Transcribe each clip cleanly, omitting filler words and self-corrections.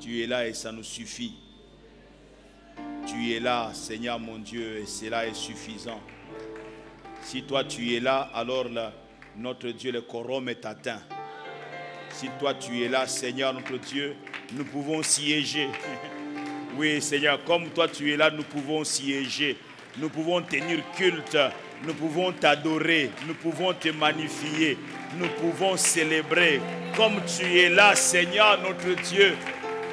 Tu es là et ça nous suffit. Tu es là, Seigneur mon Dieu, et cela est suffisant. Si toi tu es là, alors notre Dieu, le quorum est atteint. Si toi tu es là, Seigneur notre Dieu, nous pouvons siéger. Oui, Seigneur, comme toi tu es là, nous pouvons siéger. Nous pouvons tenir culte. Nous pouvons t'adorer. Nous pouvons te magnifier. Nous pouvons célébrer. Comme tu es là, Seigneur notre Dieu.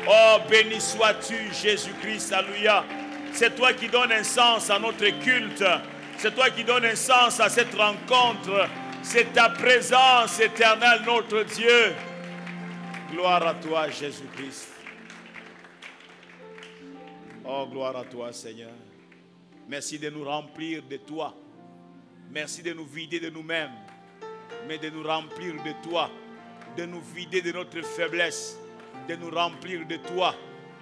Oh, béni sois-tu, Jésus-Christ. Alléluia. C'est toi qui donnes un sens à notre culte. C'est toi qui donnes un sens à cette rencontre. C'est ta présence éternelle, notre Dieu. Gloire à toi, Jésus-Christ. Oh, gloire à toi, Seigneur. Merci de nous remplir de toi. Merci de nous vider de nous-mêmes, mais de nous remplir de toi, de nous vider de notre faiblesse, de nous remplir de toi,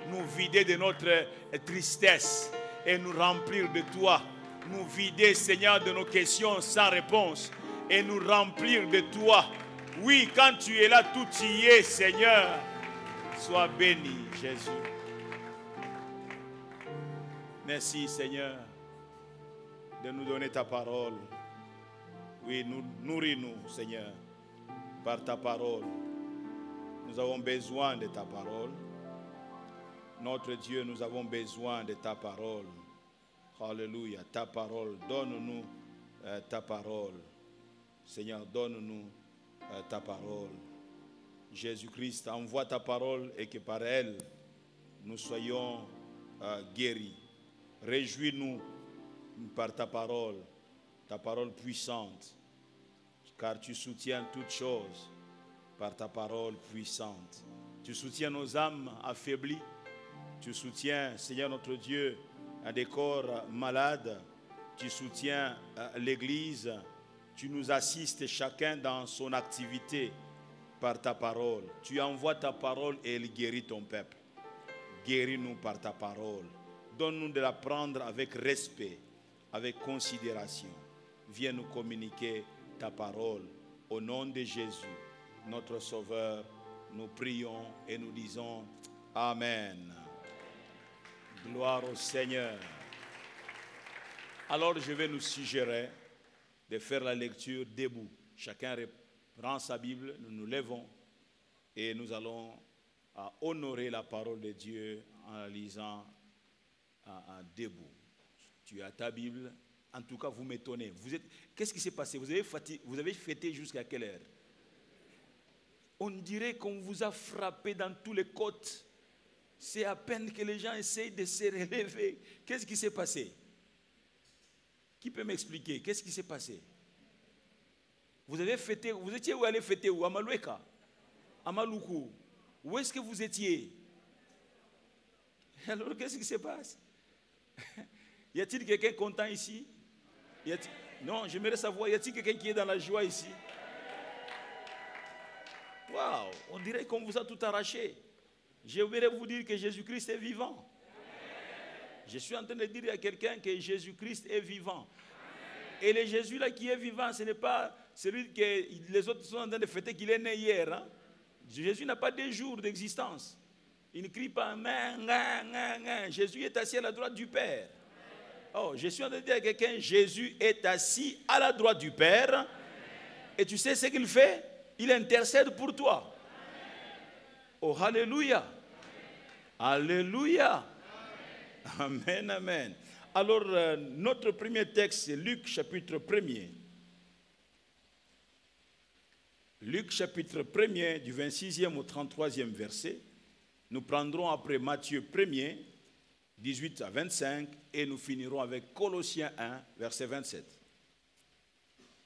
nous vider de notre tristesse et nous remplir de toi, nous vider, Seigneur, de nos questions sans réponse et nous remplir de toi. Oui, quand tu es là, tout y est, Seigneur. Sois béni, Jésus. Merci, Seigneur, de nous donner ta parole. Oui, nourris-nous, Seigneur, par ta parole. Nous avons besoin de ta parole. Notre Dieu, nous avons besoin de ta parole. Alléluia, ta parole. Donne-nous ta parole. Seigneur, donne-nous ta parole. Jésus-Christ, envoie ta parole et que par elle, nous soyons guéris. Réjouis-nous par ta parole puissante, car tu soutiens toutes choses par ta parole puissante. Tu soutiens nos âmes affaiblies, tu soutiens, Seigneur notre Dieu, des corps malades, tu soutiens l'Église, tu nous assistes chacun dans son activité par ta parole. Tu envoies ta parole et elle guérit ton peuple. Guéris-nous par ta parole. Donne-nous de la prendre avec respect, avec considération. Viens nous communiquer ta parole. Au nom de Jésus, notre Sauveur, nous prions et nous disons Amen. Gloire au Seigneur. Alors je vais nous suggérer de faire la lecture debout. Chacun prend sa Bible, nous nous levons et nous allons honorer la parole de Dieu en la lisant debout. Tu as ta Bible. En tout cas, vous m'étonnez. Qu'est-ce qui s'est passé? Vous avez fêté jusqu'à quelle heure? On dirait qu'on vous a frappé dans tous les côtes. C'est à peine que les gens essayent de se relever. Qu'est-ce qui s'est passé? Qui peut m'expliquer? Qu'est-ce qui s'est passé? Vous avez fêté, vous étiez où? Allez fêter où? À Maloueka? À Maluku? Où est-ce que vous étiez? Alors, qu'est-ce qui se passe? Y a-t-il quelqu'un content ici? Non, j'aimerais savoir, y a-t-il quelqu'un qui est dans la joie ici? Waouh, on dirait qu'on vous a tout arraché. J'aimerais vous dire que Jésus-Christ est vivant. Je suis en train de dire à quelqu'un que Jésus-Christ est vivant. Et le Jésus là qui est vivant, ce n'est pas celui que les autres sont en train de fêter qu'il est né hier. Hein? Jésus n'a pas de jours d'existence. Il ne crie pas « Jésus est assis à la droite du Père ». Oh, je suis en train de dire à quelqu'un, Jésus est assis à la droite du Père. Et tu sais ce qu'il fait? Il intercède pour toi. Oh, alléluia. Alléluia. Amen, amen. Alors, notre premier texte, c'est Luc chapitre 1er. Luc chapitre 1er, du 26e au 33e verset. Nous prendrons après Matthieu 1er, 18 à 25, et nous finirons avec Colossiens 1, verset 27.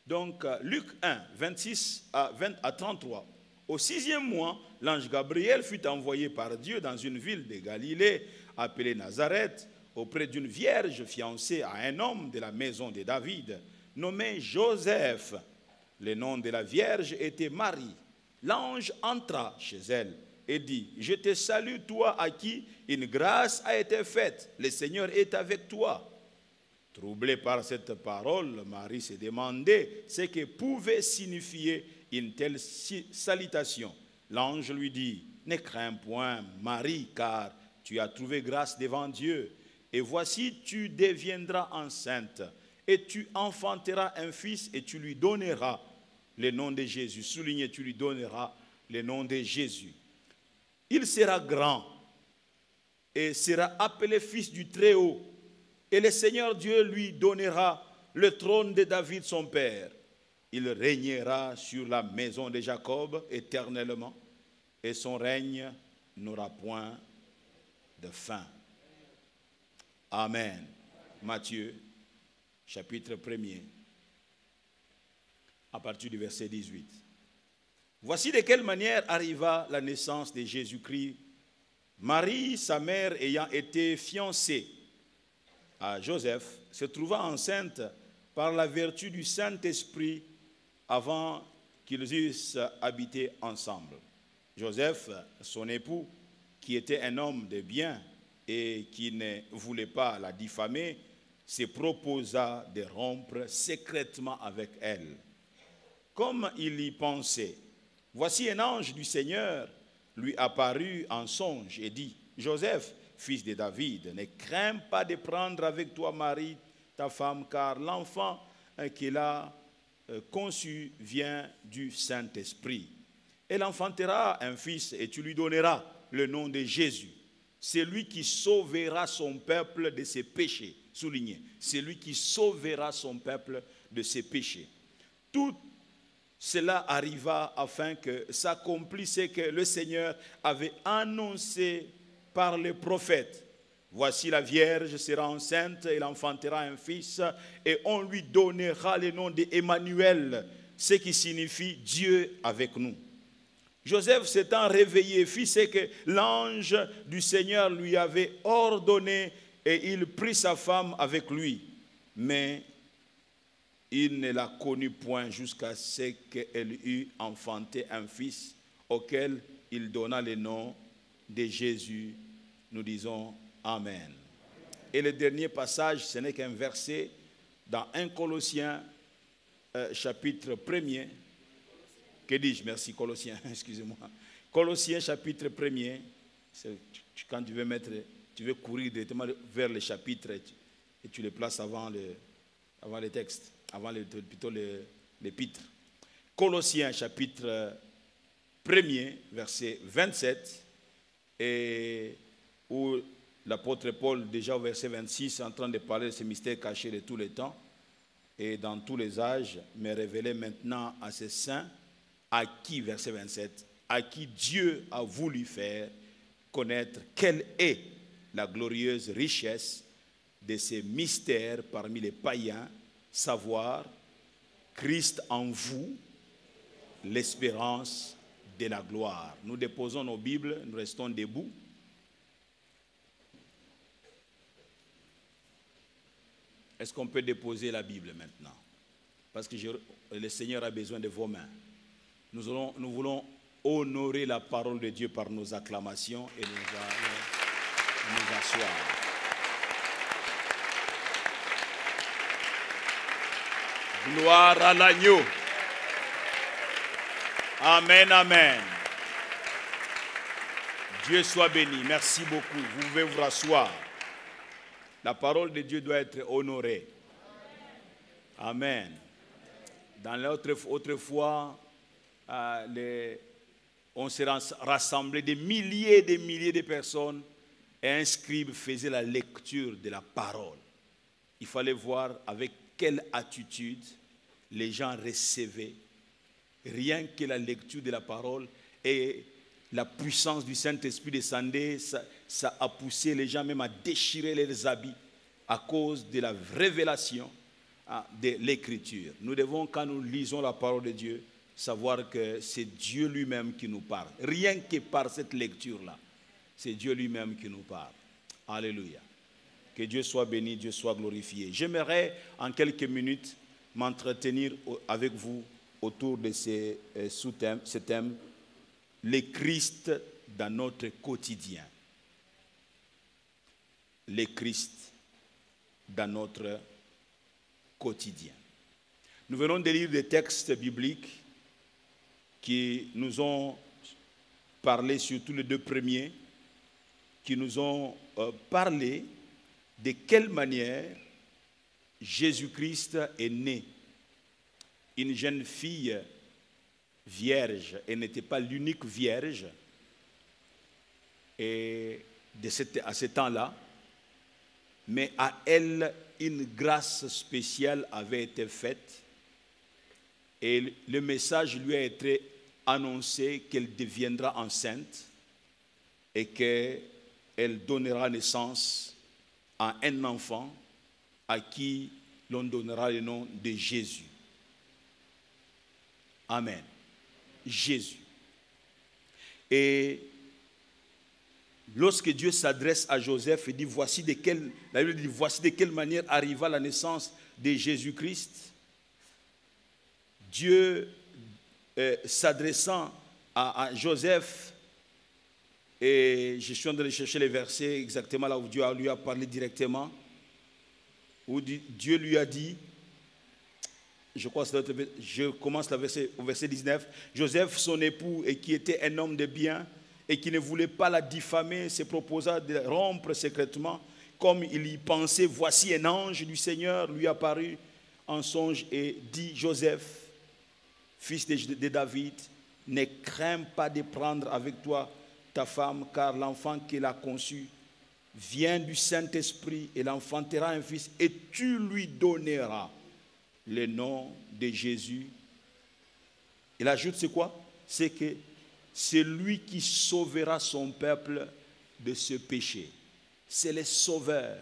Donc, Luc 1, 26 à 33. Au 6e mois, l'ange Gabriel fut envoyé par Dieu dans une ville de Galilée, appelée Nazareth, auprès d'une vierge fiancée à un homme de la maison de David, nommé Joseph. Le nom de la vierge était Marie. L'ange entra chez elle et dit, « Je te salue, toi à qui une grâce a été faite. Le Seigneur est avec toi. » Troublée par cette parole, Marie se demandait ce que pouvait signifier une telle salutation. L'ange lui dit, « Ne crains point, Marie, car tu as trouvé grâce devant Dieu. Et voici, tu deviendras enceinte, et tu enfanteras un fils, et tu lui donneras le nom de Jésus. Soulignez, tu lui donneras le nom de Jésus. Il sera grand, et sera appelé fils du Très-Haut. Et le Seigneur Dieu lui donnera le trône de David, son père. Il régnera sur la maison de Jacob éternellement, et son règne n'aura point de fin. Amen. Matthieu, chapitre 1er, à partir du verset 18. Voici de quelle manière arriva la naissance de Jésus-Christ. Marie, sa mère, ayant été fiancée à Joseph, se trouva enceinte par la vertu du Saint-Esprit avant qu'ils eussent habité ensemble. Joseph, son époux, qui était un homme de bien et qui ne voulait pas la diffamer, se proposa de rompre secrètement avec elle. Comme il y pensait, voici un ange du Seigneur lui apparut en songe et dit, Joseph, fils de David, ne crains pas de prendre avec toi Marie, ta femme, car l'enfant qu'elle a conçu vient du Saint-Esprit. Elle enfantera un fils et tu lui donneras le nom de Jésus. C'est lui qui sauvera son peuple de ses péchés. Soulignez, c'est lui qui sauvera son peuple de ses péchés. Tout cela arriva afin que s'accomplisse ce que le Seigneur avait annoncé par les prophètes. Voici la Vierge sera enceinte, elle enfantera un fils et on lui donnera le nom d'Emmanuel, ce qui signifie Dieu avec nous. Joseph s'étant réveillé fit ce que l'ange du Seigneur lui avait ordonné et il prit sa femme avec lui. Mais il ne la connut point jusqu'à ce qu'elle eût enfanté un fils auquel il donna le nom de Jésus. Nous disons Amen. Et le dernier passage, ce n'est qu'un verset dans 1 Colossiens chapitre 1er. Que dis-je? Merci, Colossiens, excusez-moi. Colossiens chapitre 1er, quand tu veux courir directement vers le chapitre et tu le places avant le texte, plutôt l'épître. Colossiens chapitre 1er, verset 27, et où l'apôtre Paul, déjà au verset 26, est en train de parler de ce mystère caché de tous les temps et dans tous les âges, mais révélé maintenant à ses saints, à qui, verset 27, à qui Dieu a voulu faire connaître quelle est la glorieuse richesse de ces mystères parmi les païens, savoir Christ en vous, l'espérance de la gloire. Nous déposons nos Bibles, nous restons debout. Est-ce qu'on peut déposer la Bible maintenant? Parce que le Seigneur a besoin de vos mains. Nous voulons honorer la parole de Dieu par nos acclamations et nous asseoir. Gloire à l'agneau. Amen, amen. Dieu soit béni. Merci beaucoup. Vous pouvez vous rasseoir. La parole de Dieu doit être honorée. Amen. Dans autrefois, on s'est rassemblé des milliers et des milliers de personnes et un scribe faisait la lecture de la parole. Il fallait voir avec quelle attitude les gens recevaient rien que la lecture de la parole et la puissance du Saint-Esprit descendait, ça a poussé les gens même à déchirer leurs habits à cause de la révélation de l'Écriture. Nous devons, quand nous lisons la parole de Dieu, savoir que c'est Dieu lui-même qui nous parle. Rien que par cette lecture-là, c'est Dieu lui-même qui nous parle. Alléluia. Que Dieu soit béni, Dieu soit glorifié. J'aimerais en quelques minutes m'entretenir avec vous autour de ce thème, le Christ dans notre quotidien. Le Christ dans notre quotidien. Nous venons de lire des textes bibliques qui nous ont parlé, surtout les deux premiers, qui nous ont parlé de quelle manière Jésus-Christ est né. Une jeune fille vierge, elle n'était pas l'unique vierge, et à ce temps-là, mais à elle, une grâce spéciale avait été faite, et le message lui a été annoncé qu'elle deviendra enceinte et qu'elle donnera naissance à un enfant à qui l'on donnera le nom de Jésus. Amen. Jésus. Et lorsque Dieu s'adresse à Joseph, il dit, la Bible dit, voici de quelle manière arriva la naissance de Jésus-Christ. Dieu, s'adressant à Joseph, et je suis en train de chercher les versets exactement là où Dieu lui a parlé directement, où Dieu lui a dit, je commence au verset 19, Joseph, son époux, et qui était un homme de bien, et qui ne voulait pas la diffamer, se proposa de rompre secrètement. Comme il y pensait, voici un ange du Seigneur lui apparut en songe et dit, Joseph, fils de David, ne crains pas de prendre avec toi ta femme, car l'enfant qu'elle a conçu vient du Saint-Esprit, et l'enfantera un fils, et tu lui donneras le nom de Jésus. Il ajoute, c'est quoi? C'est que c'est lui qui sauvera son peuple de ce péché. C'est le sauveur.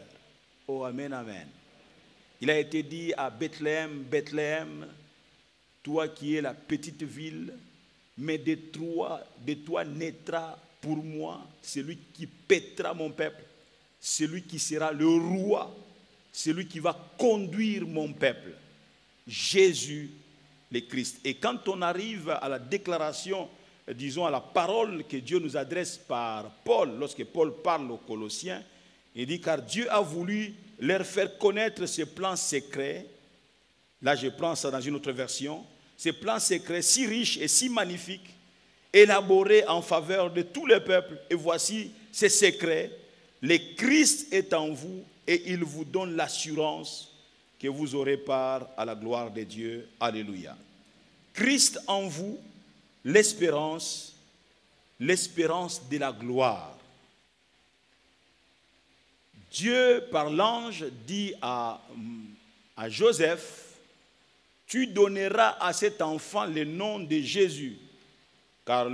Oh, amen, amen. Il a été dit à Bethléem, Bethléem, toi qui es la petite ville, mais de toi naîtra pour moi celui qui paîtra mon peuple, celui qui sera le roi, celui qui va conduire mon peuple. Jésus le Christ. Et quand on arrive à la déclaration, disons à la parole que Dieu nous adresse par Paul, lorsque Paul parle aux Colossiens, il dit, car Dieu a voulu leur faire connaître ses plans secrets. Là, je prends ça dans une autre version. Ces plans secrets si riches et si magnifiques, élaborés en faveur de tous les peuples. Et voici ces secrets. Le Christ est en vous et il vous donne l'assurance que vous aurez part à la gloire de Dieu. Alléluia. Christ en vous, l'espérance de la gloire. Dieu, par l'ange, dit à Joseph, tu donneras à cet enfant le nom de Jésus, car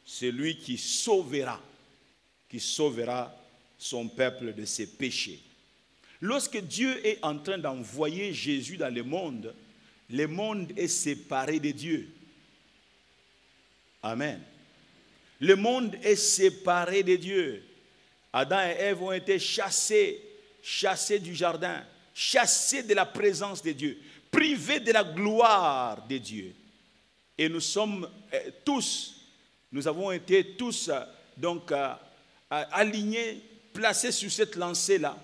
c'est lui qui sauvera son peuple de ses péchés. Lorsque Dieu est en train d'envoyer Jésus dans le monde est séparé de Dieu. Amen. Le monde est séparé de Dieu. Adam et Ève ont été chassés du jardin, chassés de la présence de Dieu, privés de la gloire de Dieu. Et nous avons été tous alignés, placés sur cette lancée-là,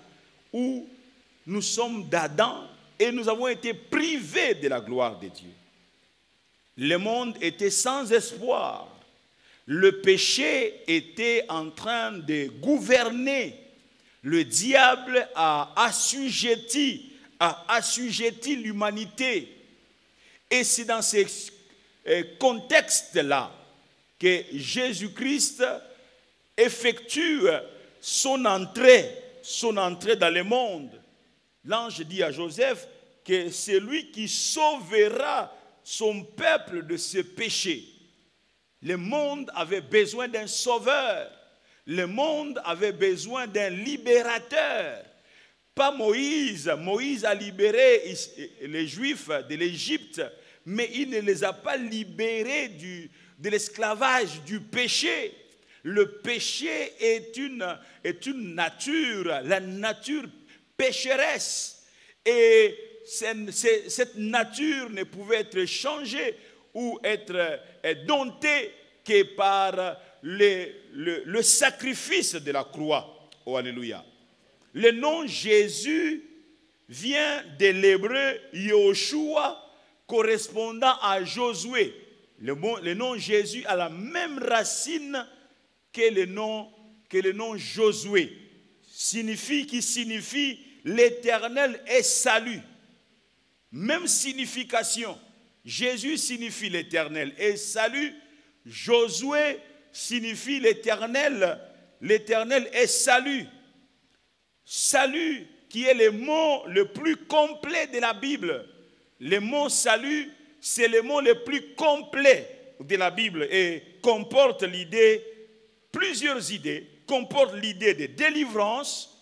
où nous sommes d'Adam et nous avons été privés de la gloire de Dieu. Le monde était sans espoir. Le péché était en train de gouverner. Le diable a assujetti l'humanité. Et c'est dans ce contexte-là que Jésus-Christ effectue son entrée dans le monde. L'ange dit à Joseph que c'est lui qui sauvera son peuple de ce péché. Le monde avait besoin d'un sauveur. Le monde avait besoin d'un libérateur. Pas Moïse. Moïse a libéré les Juifs de l'Égypte, mais il ne les a pas libérés de l'esclavage, du péché. Le péché est une nature, la nature pécheresse. Et cette nature ne pouvait être changée ou être domptée que par le sacrifice de la croix. Oh, alléluia. Le nom Jésus vient de l'hébreu Yoshua, correspondant à Josué. Le nom Jésus a la même racine que le nom Josué, qui signifie l'Éternel est salut. Même signification. Jésus signifie l'Éternel est salut. Josué signifie l'Éternel est salut. Salut qui est le mot le plus complet de la Bible. Le mot salut, c'est le mot le plus complet de la Bible et comporte plusieurs idées, comporte l'idée de délivrance.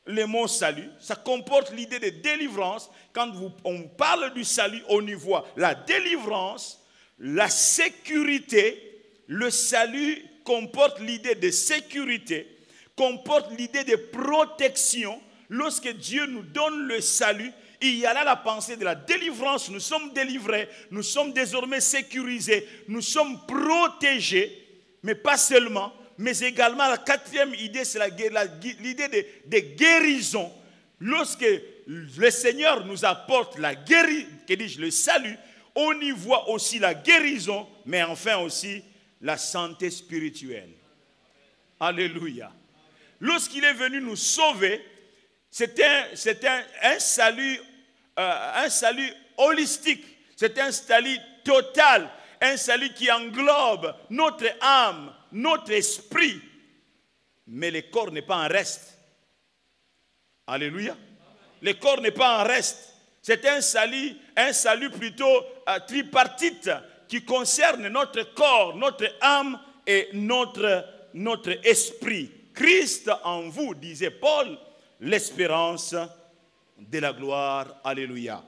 Le mot salut, ça comporte l'idée de délivrance. Quand on parle du salut, on y voit la délivrance, la sécurité. Le salut comporte l'idée de sécurité, comporte l'idée de protection. Lorsque Dieu nous donne le salut, il y a là la pensée de la délivrance. Nous sommes délivrés, nous sommes désormais sécurisés, nous sommes protégés, mais pas seulement. Mais également, la quatrième idée, c'est l'idée de guérison. Lorsque le Seigneur nous apporte le salut, on y voit aussi la guérison, mais enfin aussi la santé spirituelle. Alléluia. Lorsqu'il est venu nous sauver, c'était un salut holistique, c'est un salut total, un salut qui englobe notre âme, notre esprit, mais le corps n'est pas en reste. Alléluia. Le corps n'est pas en reste. C'est un salut plutôt tripartite qui concerne notre corps, notre âme et notre esprit. Christ en vous, disait Paul, l'espérance de la gloire. Alléluia.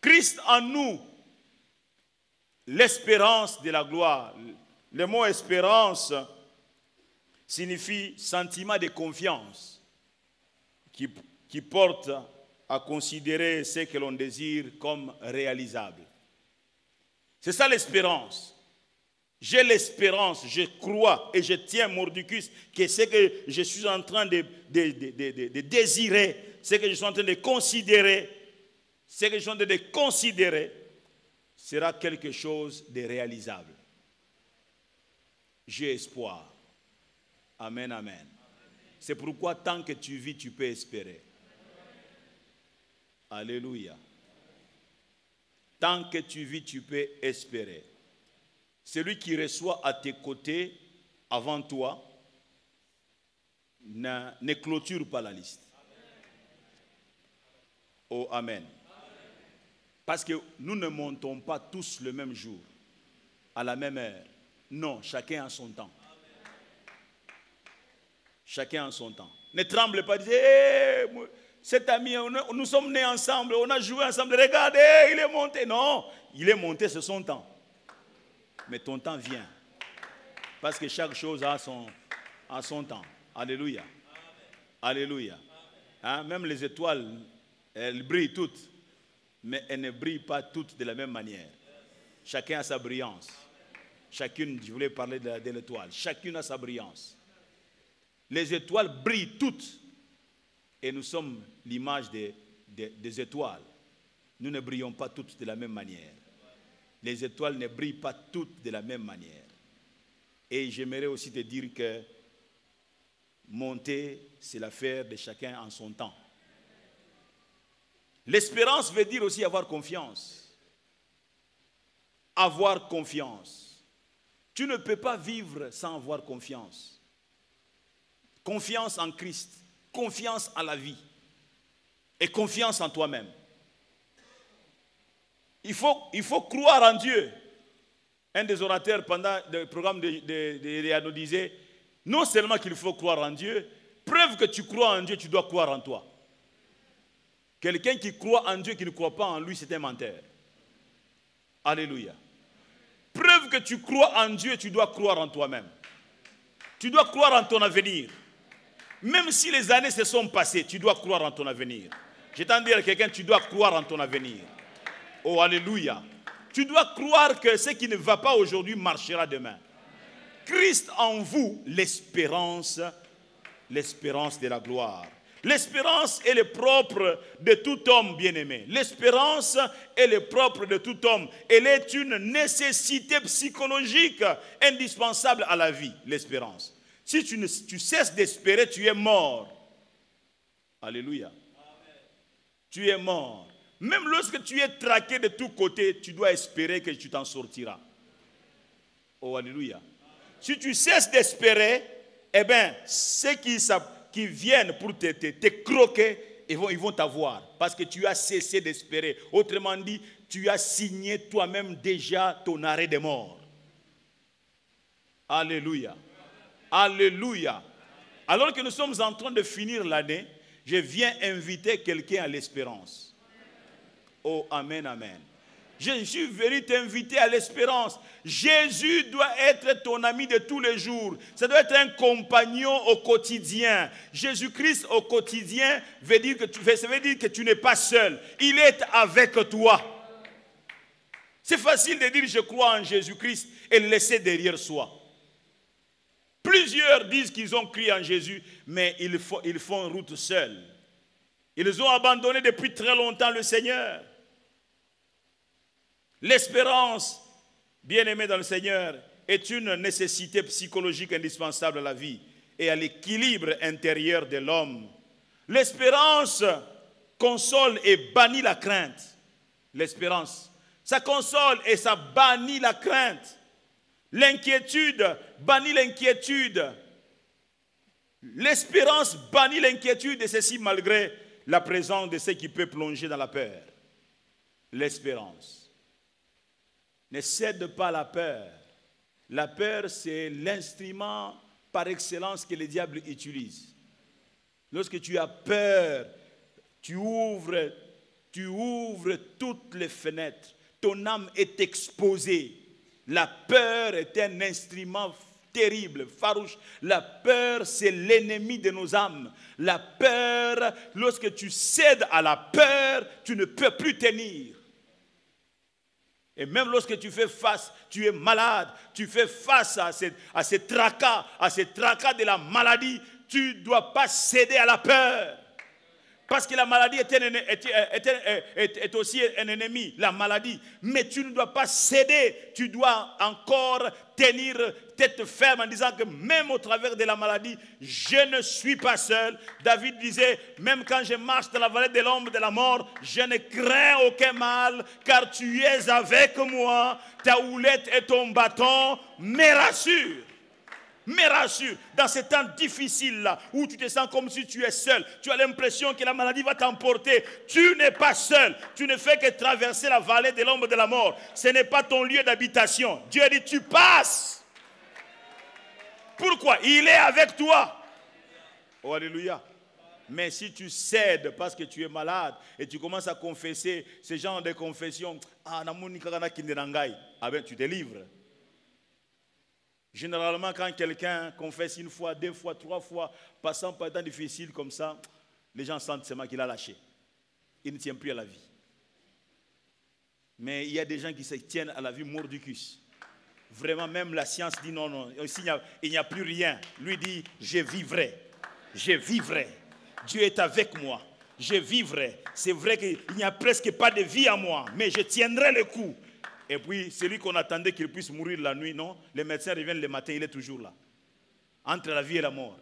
Christ en nous, l'espérance de la gloire. Le mot espérance signifie sentiment de confiance qui porte à considérer ce que l'on désire comme réalisable. C'est ça l'espérance. J'ai l'espérance, je crois et je tiens mordicus que ce que je suis en train de désirer, ce que je suis en train de considérer, sera quelque chose de réalisable. J'ai espoir. Amen, amen. C'est pourquoi tant que tu vis, tu peux espérer. Alléluia. Tant que tu vis, tu peux espérer. Celui qui reçoit à tes côtés, avant toi, ne clôture pas la liste. Oh, amen. Parce que nous ne montons pas tous le même jour, à la même heure. Non, chacun a son temps. Chacun a son temps. Ne tremble pas, dis, cet ami, nous sommes nés ensemble, on a joué ensemble, regardez, il est monté. Non, il est monté, c'est son temps. Mais ton temps vient. Parce que chaque chose a son temps. Alléluia. Alléluia. Hein? Même les étoiles, elles brillent toutes. Mais elles ne brillent pas toutes de la même manière. Chacun a sa brillance. Chacune, je voulais parler de l'étoile. Chacune a sa brillance. Les étoiles brillent toutes. Et nous sommes l'image des étoiles. Nous ne brillons pas toutes de la même manière. Les étoiles ne brillent pas toutes de la même manière. Et j'aimerais aussi te dire que monter, c'est l'affaire de chacun en son temps. L'espérance veut dire aussi avoir confiance. Avoir confiance. Tu ne peux pas vivre sans avoir confiance. Confiance en Christ, confiance en la vie et confiance en toi-même. Il faut croire en Dieu. Un des orateurs pendant le programme de Réano disait, non seulement qu'il faut croire en Dieu, preuve que tu crois en Dieu, tu dois croire en toi. Quelqu'un qui croit en Dieu, qui ne croit pas en lui, c'est un menteur. Alléluia. Preuve que tu crois en Dieu, tu dois croire en toi-même. Tu dois croire en ton avenir. Même si les années se sont passées, tu dois croire en ton avenir. J'entends dire à quelqu'un, tu dois croire en ton avenir. Oh, alléluia. Tu dois croire que ce qui ne va pas aujourd'hui marchera demain. Christ en vous, l'espérance de la gloire. L'espérance est le propre de tout homme bien-aimé. L'espérance est le propre de tout homme. Elle est une nécessité psychologique indispensable à la vie, l'espérance. Si tu cesses d'espérer, tu es mort. Alléluia. Amen. Tu es mort. Même lorsque tu es traqué de tous côtés, tu dois espérer que tu t'en sortiras. Oh, alléluia. Amen. Si tu cesses d'espérer, eh bien, ceux qui viennent pour te croquer, ils vont t'avoir. Parce que tu as cessé d'espérer. Autrement dit, tu as signé toi-même déjà ton arrêt de mort. Alléluia. Alléluia. Alors que nous sommes en train de finir l'année, je viens inviter quelqu'un à l'espérance. Oh, amen, amen. Je suis venu t'inviter à l'espérance. Jésus doit être ton ami de tous les jours. Ça doit être un compagnon au quotidien. Jésus-Christ au quotidien ça veut dire que tu n'es pas seul. Il est avec toi. C'est facile de dire je crois en Jésus-Christ et le laisser derrière soi. Plusieurs disent qu'ils ont cru en Jésus, mais ils font route seuls. Ils ont abandonné depuis très longtemps le Seigneur. L'espérance, bien-aimé dans le Seigneur, est une nécessité psychologique indispensable à la vie et à l'équilibre intérieur de l'homme. L'espérance console et bannit la crainte. L'espérance, ça console et ça bannit la crainte. L'inquiétude bannit l'inquiétude. L'espérance bannit l'inquiétude et ceci malgré la présence de ce qui peut plonger dans la peur. L'espérance. Ne cède pas à la peur. La peur, c'est l'instrument par excellence que le diable utilise. Lorsque tu as peur, tu ouvres toutes les fenêtres. Ton âme est exposée. La peur est un instrument terrible, farouche. La peur, c'est l'ennemi de nos âmes. La peur, lorsque tu cèdes à la peur, tu ne peux plus tenir. Et même lorsque tu fais face, tu es malade, tu fais face à ces tracas de la maladie, tu ne dois pas céder à la peur. Parce que la maladie est aussi un ennemi, la maladie. Mais tu ne dois pas céder, tu dois encore tenir tête ferme en disant que même au travers de la maladie, je ne suis pas seul. David disait, même quand je marche dans la vallée de l'ombre de la mort, je ne crains aucun mal, car tu es avec moi, ta houlette et ton bâton me rassurent. Me rassure, dans ces temps difficiles-là, où tu te sens comme si tu es seul, tu as l'impression que la maladie va t'emporter, tu n'es pas seul, tu ne fais que traverser la vallée de l'ombre de la mort, ce n'est pas ton lieu d'habitation. Dieu dit, tu passes. Pourquoi? Il est avec toi. Oh, alléluia. Mais si tu cèdes parce que tu es malade et tu commences à confesser ce genre de confession, ah ben tu te livres. Généralement, quand quelqu'un confesse une fois, 2 fois, 3 fois, passant par des temps difficiles comme ça, les gens sentent seulement qu'il a lâché. Il ne tient plus à la vie. Mais il y a des gens qui se tiennent à la vie mordicus. Vraiment, même la science dit non, non. Ici, il n'y a plus rien. Lui dit, je vivrai. Je vivrai. Dieu est avec moi. Je vivrai. C'est vrai qu'il n'y a presque pas de vie à moi, mais je tiendrai le coup. Et puis, celui qu'on attendait qu'il puisse mourir la nuit, non, les médecins reviennent le matin, il est toujours là. Entre la vie et la mort.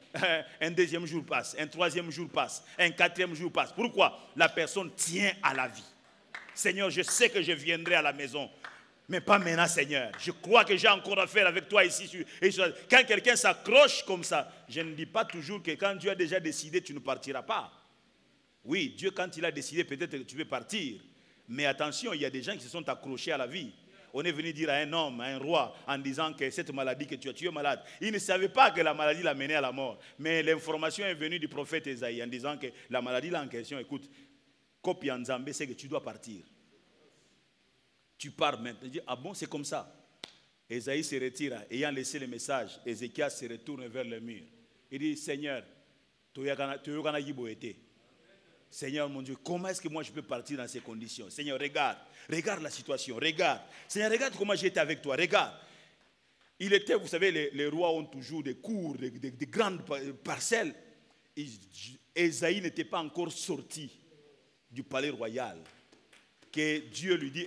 Un 2e jour passe, un 3e jour passe, un 4e jour passe. Pourquoi? La personne tient à la vie. Seigneur, je sais que je viendrai à la maison, mais pas maintenant, Seigneur. Je crois que j'ai encore affaire avec toi ici. Quand quelqu'un s'accroche comme ça, je ne dis pas toujours que quand Dieu a déjà décidé, tu ne partiras pas. Oui, Dieu, quand il a décidé, peut-être que tu veux partir. Mais attention, il y a des gens qui se sont accrochés à la vie. On est venu dire à un homme, à un roi, en disant que cette maladie que tu es malade. Il ne savait pas que la maladie l'a mené à la mort. Mais l'information est venue du prophète Esaïe en disant que la maladie là en question, écoute, copie en Zambé, c'est que tu dois partir. Tu pars maintenant. Il dit, ah bon, c'est comme ça. Esaïe se retire, ayant laissé le message. Ézéchias se retourne vers le mur. Il dit, Seigneur, tu es été. Seigneur mon Dieu, comment est-ce que moi je peux partir dans ces conditions? Seigneur, regarde la situation, regarde. Seigneur, regarde comment j'étais avec toi, regarde. Il était, vous savez, les rois ont toujours des cours, des grandes parcelles. Ésaïe n'était pas encore sorti du palais royal, que Dieu lui dit,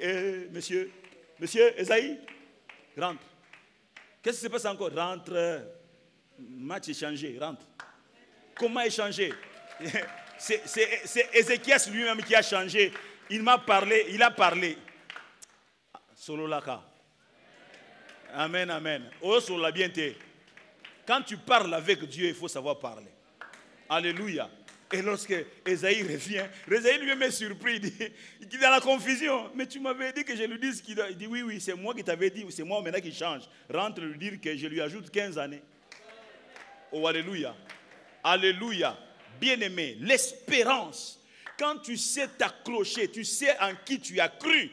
monsieur Ésaïe, rentre. Qu'est-ce qui se passe encore? Rentre, match échangé, rentre. Comment échanger? C'est Ézéchias lui-même qui a changé. Il m'a parlé, il a parlé. Solo laka. Amen, amen. Oh, sur la bienté. Quand tu parles avec Dieu, il faut savoir parler. Alléluia. Et lorsque Ésaïe revient, Ésaïe lui-même est surpris. Il dit dans la confusion, mais tu m'avais dit que je lui dise ce qu'il doit. Il dit oui, c'est moi qui t'avais dit, c'est moi maintenant qui change. Rentre lui dire que je lui ajoute 15 années. Oh, alléluia. Alléluia. Bien-aimé, l'espérance. Quand tu sais t'accrocher, tu sais en qui tu as cru.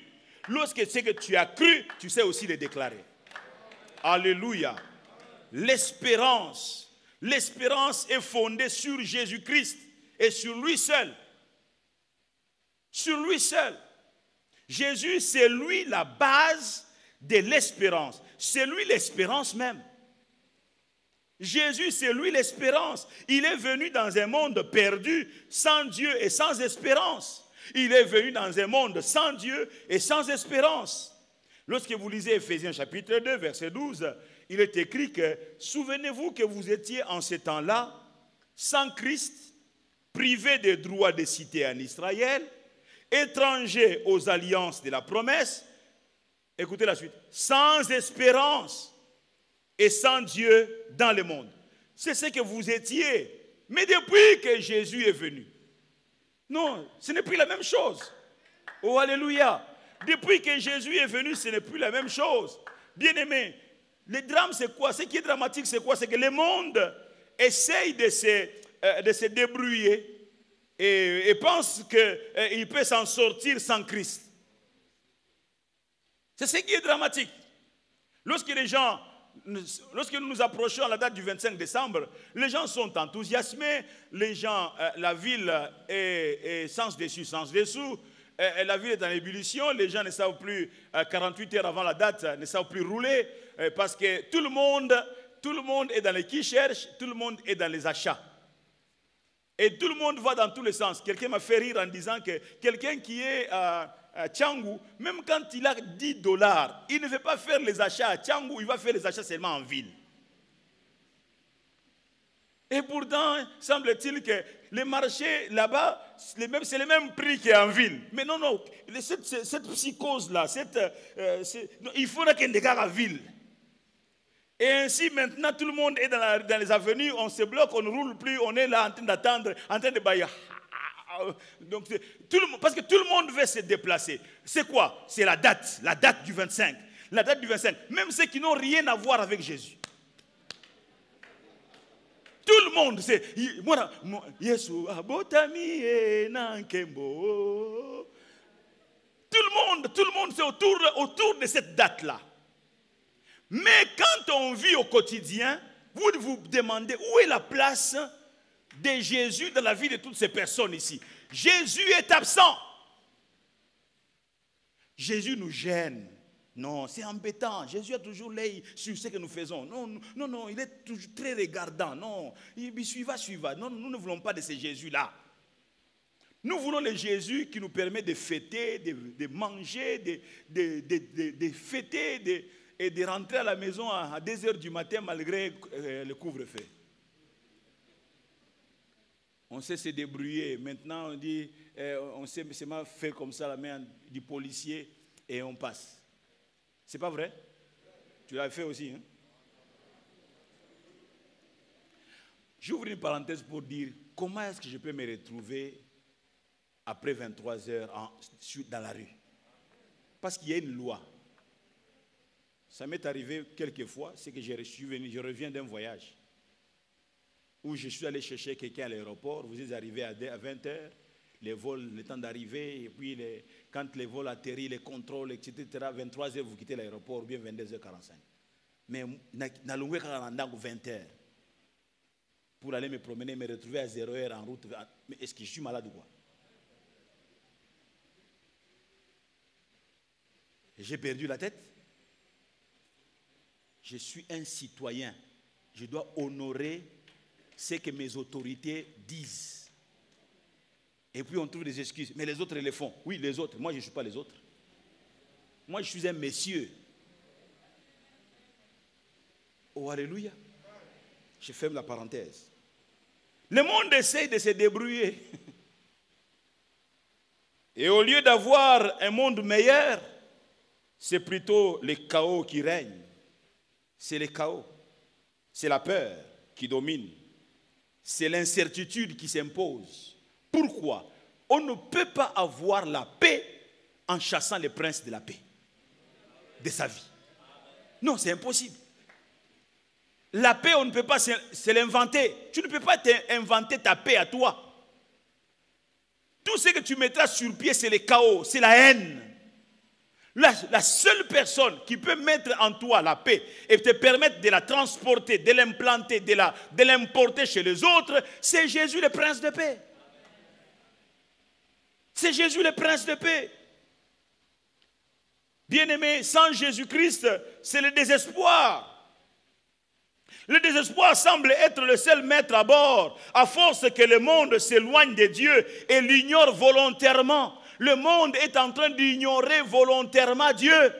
Lorsque c'est que tu as cru, tu sais aussi le déclarer. Alléluia. L'espérance. L'espérance est fondée sur Jésus-Christ et sur lui seul. Sur lui seul. Jésus, c'est lui la base de l'espérance. C'est lui l'espérance même. Jésus, c'est lui l'espérance. Il est venu dans un monde perdu, sans Dieu et sans espérance. Il est venu dans un monde sans Dieu et sans espérance. Lorsque vous lisez Éphésiens chapitre 2, verset 12, il est écrit que, souvenez-vous que vous étiez en ce temps-là, sans Christ, privés des droits de cité en Israël, étrangers aux alliances de la promesse, écoutez la suite, sans espérance et sans Dieu dans le monde. C'est ce que vous étiez. Mais depuis que Jésus est venu, non, ce n'est plus la même chose. Oh, alléluia. Depuis que Jésus est venu, ce n'est plus la même chose. Bien-aimé, le drame, c'est quoi? Ce qui est dramatique, c'est quoi? C'est que le monde essaye de se débrouiller et pense qu'il peut s'en sortir sans Christ. C'est ce qui est dramatique. Lorsque nous nous approchons à la date du 25 décembre, les gens sont enthousiasmés, les gens, la ville est sens dessus, sens dessous, la ville est en ébullition, les gens ne savent plus, 48 heures avant la date, ne savent plus rouler, parce que tout le monde est dans les qui cherchent, tout le monde est dans les achats. Et tout le monde va dans tous les sens. Quelqu'un m'a fait rire en disant que quelqu'un qui est à Tchangou, même quand il a $10, il ne veut pas faire les achats à Tchangou, il va faire les achats seulement en ville. Et pourtant, semble-t-il que les marchés là-bas, c'est le même prix qu'en ville. Mais non, cette psychose-là, il faudra qu'il y ait des gars à ville. Et ainsi, maintenant, tout le monde est dans les avenues, on se bloque, on ne roule plus, on est là en train d'attendre, en train de bailler. Donc, parce que tout le monde veut se déplacer. C'est quoi? C'est la date du 25. La date du 25. Même ceux qui n'ont rien à voir avec Jésus. Tout le monde, c'est tout le monde, c'est autour de cette date-là. Mais quand on vit au quotidien, vous vous demandez où est la place de Jésus dans la vie de toutes ces personnes ici. Jésus est absent. Jésus nous gêne. Non, c'est embêtant. Jésus a toujours l'œil sur ce que nous faisons. Non, il est toujours très regardant. Non, il suiva. Non, nous ne voulons pas de ce Jésus-là. Nous voulons le Jésus qui nous permet de fêter, de manger, de fêter, et de rentrer à la maison à 2 heures du matin malgré le couvre-feu. On sait se débrouiller. Maintenant, on dit, on sait seulement faire comme ça la main du policier et on passe. C'est pas vrai? Tu l'as fait aussi. Hein? J'ouvre une parenthèse pour dire comment est-ce que je peux me retrouver après 23 heures dans la rue. Parce qu'il y a une loi. Ça m'est arrivé quelques fois, c'est que je reviens d'un voyage où je suis allé chercher quelqu'un à l'aéroport. Vous êtes arrivé à 20 heures, les vols, le temps d'arriver, et puis quand les vols atterrissent, les contrôles, etc., 23 heures, vous quittez l'aéroport, ou bien 22h45. Mais n'allons pas 20 heures pour aller me promener, me retrouver à 0 heure en route. Mais est-ce que je suis malade ou quoi? J'ai perdu la tête. Je suis un citoyen. Je dois honorer ce que mes autorités disent. Et puis on trouve des excuses. Mais les autres les font. Oui, les autres. Moi, je ne suis pas les autres. Moi, je suis un monsieur. Oh, alléluia. Je ferme la parenthèse. Le monde essaie de se débrouiller. Et au lieu d'avoir un monde meilleur, c'est plutôt le chaos qui règne. C'est le chaos. C'est la peur qui domine. C'est l'incertitude qui s'impose. Pourquoi? On ne peut pas avoir la paix en chassant les princes de la paix de sa vie. Non, c'est impossible. La paix, on ne peut pas se l'inventer. Tu ne peux pas inventer ta paix à toi. Tout ce que tu mettras sur pied, c'est le chaos, c'est la haine. La seule personne qui peut mettre en toi la paix et te permettre de la transporter, de l'implanter, de l'importer chez les autres, c'est Jésus le prince de paix. C'est Jésus le prince de paix. Bien-aimé, sans Jésus-Christ, c'est le désespoir. Le désespoir semble être le seul maître à bord, à force que le monde s'éloigne de Dieu et l'ignore volontairement. Le monde est en train d'ignorer volontairement Dieu.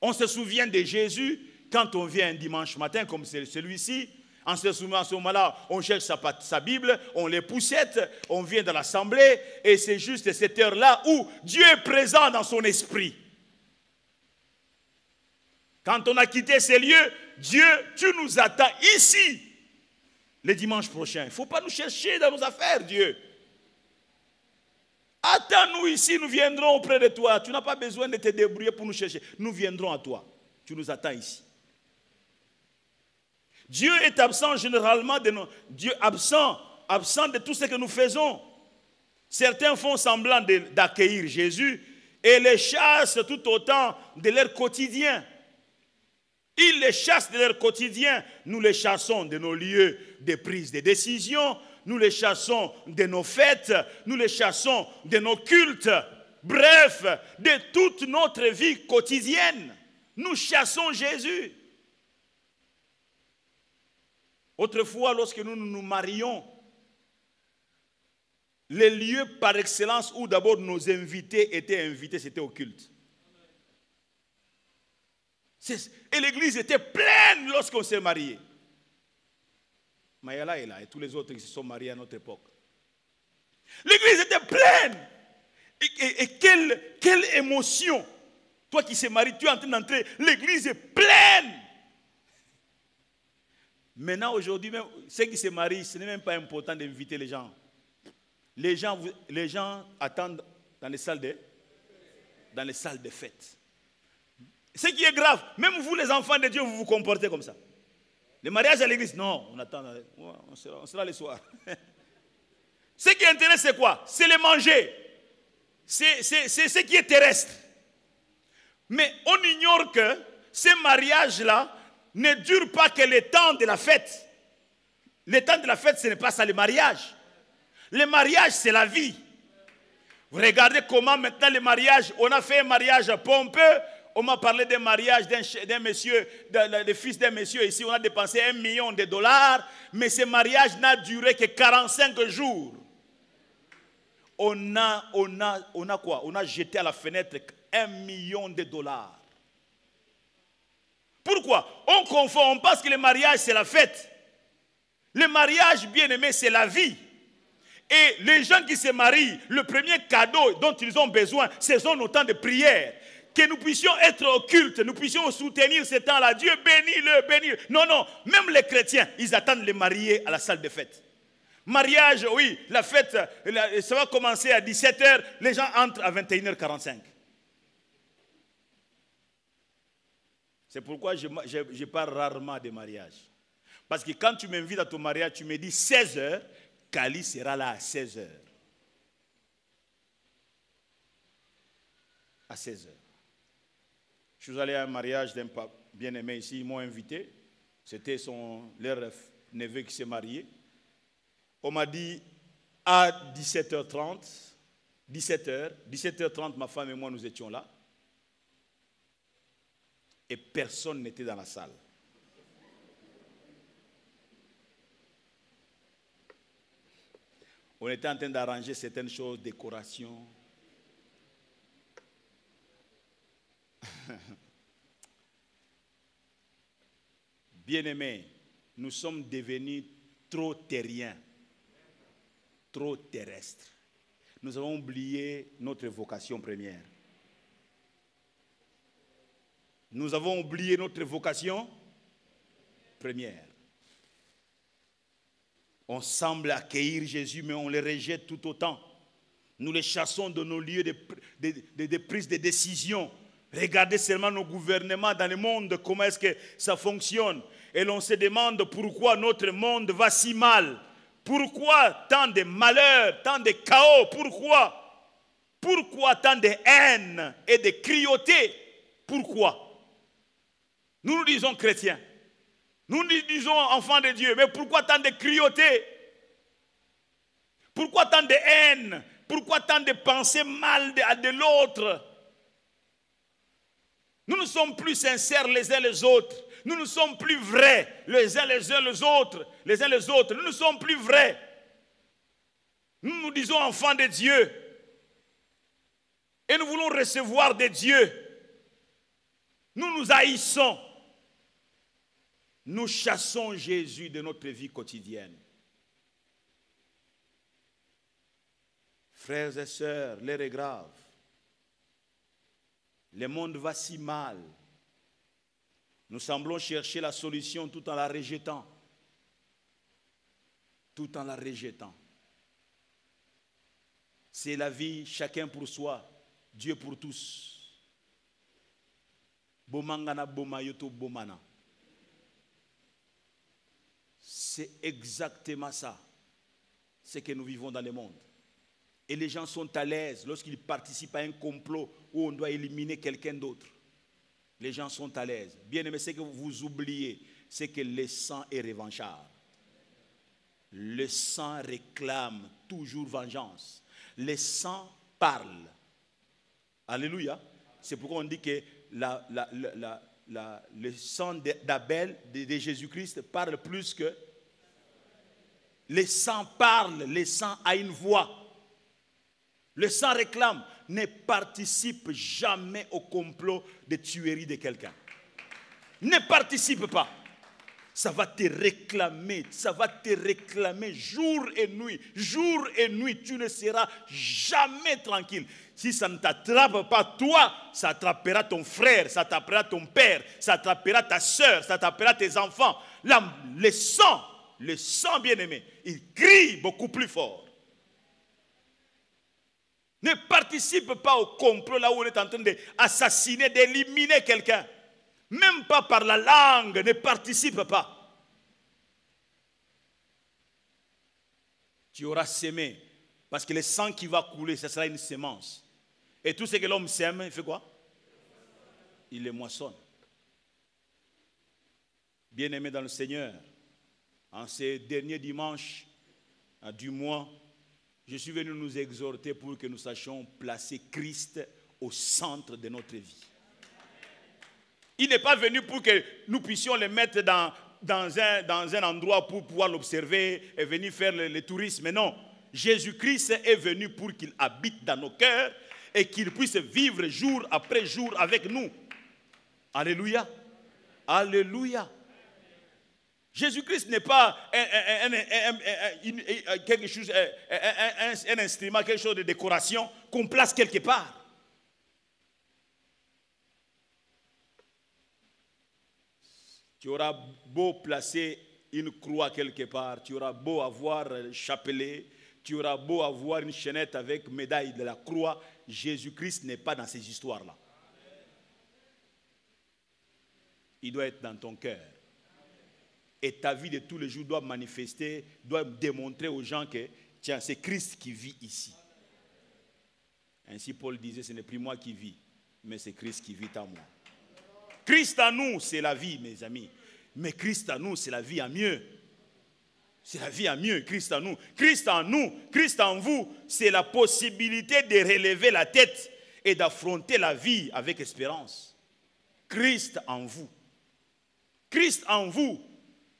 On se souvient de Jésus quand on vient un dimanche matin comme celui-ci. En ce moment-là, on cherche sa Bible, on les poussette, on vient dans l'assemblée et c'est juste cette heure-là où Dieu est présent dans son esprit. Quand on a quitté ces lieux, Dieu, tu nous attends ici le dimanche prochain. Il ne faut pas nous chercher dans nos affaires, Dieu. Attends-nous ici, nous viendrons auprès de toi. Tu n'as pas besoin de te débrouiller pour nous chercher. Nous viendrons à toi. Tu nous attends ici. Dieu est absent généralement Dieu absent de tout ce que nous faisons. Certains font semblant d'accueillir Jésus et les chassent tout autant de leur quotidien. Ils les chassent de leur quotidien. Nous les chassons de nos lieux de prise de décision. Nous les chassons de nos fêtes. Nous les chassons de nos cultes. Bref, de toute notre vie quotidienne. Nous chassons Jésus. Autrefois, lorsque nous nous marions, les lieux par excellence où d'abord nos invités étaient invités, c'était au culte. Et l'église était pleine lorsqu'on s'est marié. Mayala est là et tous les autres qui se sont mariés à notre époque. L'église était pleine. Et quelle émotion. Toi qui s'es marié, tu es en train d'entrer, l'église est pleine. Maintenant, aujourd'hui, même ceux qui se marient, ce n'est même pas important d'inviter les gens. Les gens attendent dans les salles de fête. Ce qui est grave, même vous les enfants de Dieu, vous vous comportez comme ça. Le mariage à l'église, non, on attend, on sera le soir. Ce qui intéresse, c'est quoi? C'est le manger. C'est ce qui est terrestre. Mais on ignore que ces mariages-là ne durent pas que le temps de la fête. Le temps de la fête, ce n'est pas ça le mariage. Le mariage, c'est la vie. Vous regardez comment maintenant le mariage, on a fait un mariage pompeux. On m'a parlé d'un mariage d'un monsieur, le fils d'un monsieur ici, on a dépensé $1 million, mais ce mariage n'a duré que 45 jours. On a quoi? On a jeté à la fenêtre $1 million. Pourquoi? On confond, on pense que le mariage c'est la fête. Le mariage, bien aimé, c'est la vie. Et les gens qui se marient, le premier cadeau dont ils ont besoin, ce sont nos temps de prière. Que nous puissions être au culte, nous puissions soutenir ce temps-là. Dieu bénit-le, bénit-le. Non, même les chrétiens, ils attendent les mariés à la salle de fête. Mariage, oui, la fête, ça va commencer à 17h, les gens entrent à 21h45. C'est pourquoi je parle rarement des mariages. Parce que quand tu m'invites à ton mariage, tu me dis 16h, Kali sera là à 16h. À 16h. Je suis allé à un mariage d'un bien-aimé ici, ils m'ont invité. C'était leur neveu qui s'est marié. On m'a dit à 17h30, 17h30, ma femme et moi nous étions là. Et personne n'était dans la salle. On était en train d'arranger certaines choses, décorations. Bien-aimés, nous sommes devenus trop terriens, trop terrestres. Nous avons oublié notre vocation première. Nous avons oublié notre vocation première. On semble accueillir Jésus, mais on le rejette tout autant. Nous les chassons de nos lieux de prise de décision. Regardez seulement nos gouvernements dans le monde, comment est-ce que ça fonctionne. Et l'on se demande pourquoi notre monde va si mal. Pourquoi tant de malheurs, tant de chaos? Pourquoi tant de haine et de cruauté? Pourquoi? Nous nous disons chrétiens. Nous nous disons enfants de Dieu. Mais pourquoi tant de cruauté? Pourquoi tant de haine? Pourquoi tant de pensées mal de l'autre? Nous ne sommes plus sincères les uns les autres. Nous ne sommes plus vrais les uns les autres. Nous ne sommes plus vrais. Nous nous disons enfants de Dieu. Et nous voulons recevoir de Dieu. Nous nous haïssons. Nous chassons Jésus de notre vie quotidienne. Frères et sœurs, l'heure est grave. Le monde va si mal. Nous semblons chercher la solution tout en la rejetant. Tout en la rejetant. C'est la vie, chacun pour soi, Dieu pour tous. Bomangana bomayoto bomana. C'est exactement ça, ce que nous vivons dans le monde. Et les gens sont à l'aise lorsqu'ils participent à un complot où on doit éliminer quelqu'un d'autre. Les gens sont à l'aise. Bien aimé, ce que vous oubliez, c'est que le sang est revanchard. Le sang réclame toujours vengeance. Le sang parle. Alléluia. C'est pourquoi on dit que le sang d'Abel, de Jésus-Christ, parle plus que... Le sang parle, le sang a une voix. Le sang réclame. Ne participe jamais au complot de tuerie de quelqu'un. Ne participe pas. Ça va te réclamer jour et nuit. Jour et nuit, tu ne seras jamais tranquille. Si ça ne t'attrape pas toi, ça attrapera ton frère, ça attrapera ton père, ça attrapera ta soeur, ça attrapera tes enfants. Là, le sang bien-aimé, il crie beaucoup plus fort. Ne participe pas au complot là où on est en train d'assassiner, d'éliminer quelqu'un. Même pas par la langue, ne participe pas. Tu auras sémé, parce que le sang qui va couler, ce sera une sémence. Et tout ce que l'homme sème, il fait quoi? Il les moissonne. Bien-aimés dans le Seigneur, en ces derniers dimanches du mois, je suis venu nous exhorter pour que nous sachions placer Christ au centre de notre vie. Il n'est pas venu pour que nous puissions le mettre dans un endroit pour pouvoir l'observer et venir faire le tourisme. Mais non, Jésus-Christ est venu pour qu'il habite dans nos cœurs et qu'il puisse vivre jour après jour avec nous. Alléluia. Alléluia. Jésus-Christ n'est pas quelque chose, un instrument, quelque chose de décoration qu'on place quelque part. Tu auras beau placer une croix quelque part, tu auras beau avoir un chapelet, tu auras beau avoir une chaînette avec médaille de la croix, Jésus-Christ n'est pas dans ces histoires-là. Il doit être dans ton cœur. Et ta vie de tous les jours doit manifester, doit démontrer aux gens que, tiens, c'est Christ qui vit ici. Ainsi Paul disait, ce n'est plus moi qui vis, mais c'est Christ qui vit en moi. Christ en nous, c'est la vie, mes amis. Mais Christ en nous, c'est la vie en mieux. C'est la vie en mieux, Christ en nous. Christ en nous, Christ en vous, c'est la possibilité de relever la tête et d'affronter la vie avec espérance. Christ en vous. Christ en vous,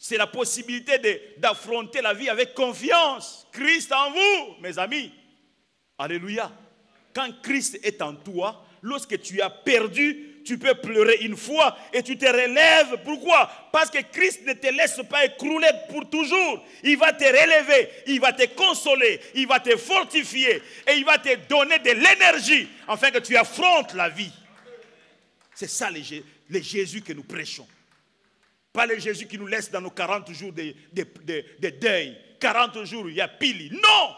C'est la possibilité d'affronter la vie avec confiance. Christ en vous, mes amis. Alléluia. Quand Christ est en toi, lorsque tu as perdu, tu peux pleurer une fois et tu te relèves. Pourquoi? Parce que Christ ne te laisse pas écrouler pour toujours. Il va te relever, il va te consoler, il va te fortifier et il va te donner de l'énergie afin que tu affrontes la vie. C'est ça les Jésus que nous prêchons. Pas le Jésus qui nous laisse dans nos 40 jours de deuil. 40 jours, il y a pile. Non!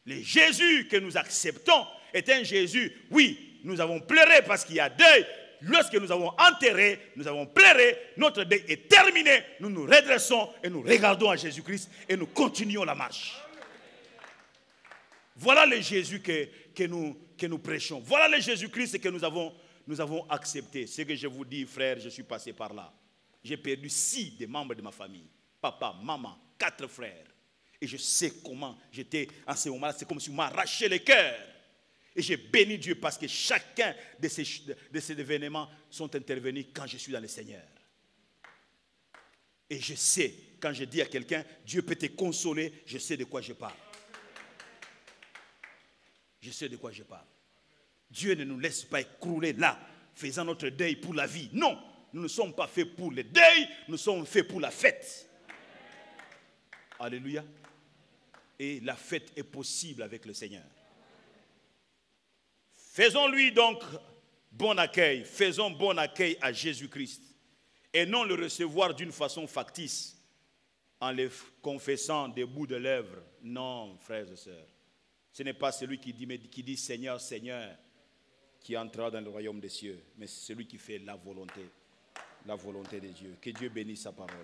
Le Jésus que nous acceptons est un Jésus, oui, nous avons pleuré parce qu'il y a deuil. Lorsque nous avons enterré, nous avons pleuré, notre deuil est terminé. Nous nous redressons et nous regardons à Jésus-Christ et nous continuons la marche. Voilà le Jésus que nous prêchons. Voilà le Jésus-Christ que nous avons accepté. Ce que je vous dis, frère, je suis passé par là. J'ai perdu 6 des membres de ma famille. Papa, maman, 4 frères. Et je sais comment j'étais en ce moment-là. C'est comme si on m'arrachait le cœur. Et j'ai béni Dieu parce que chacun de ces événements sont intervenus quand je suis dans le Seigneur. Et je sais, quand je dis à quelqu'un, Dieu peut te consoler, je sais de quoi je parle. Je sais de quoi je parle. Dieu ne nous laisse pas écrouler là, faisant notre deuil pour la vie. Non, nous ne sommes pas faits pour le deuil, nous sommes faits pour la fête. Alléluia. Et la fête est possible avec le Seigneur. Faisons-lui donc bon accueil. Faisons bon accueil à Jésus-Christ. Et non le recevoir d'une façon factice, en le confessant des bouts de lèvres. Non, frères et sœurs. Ce n'est pas celui qui dit Seigneur, Seigneur, qui entrera dans le royaume des cieux, mais c'est celui qui fait la volonté de Dieu. Que Dieu bénisse sa parole.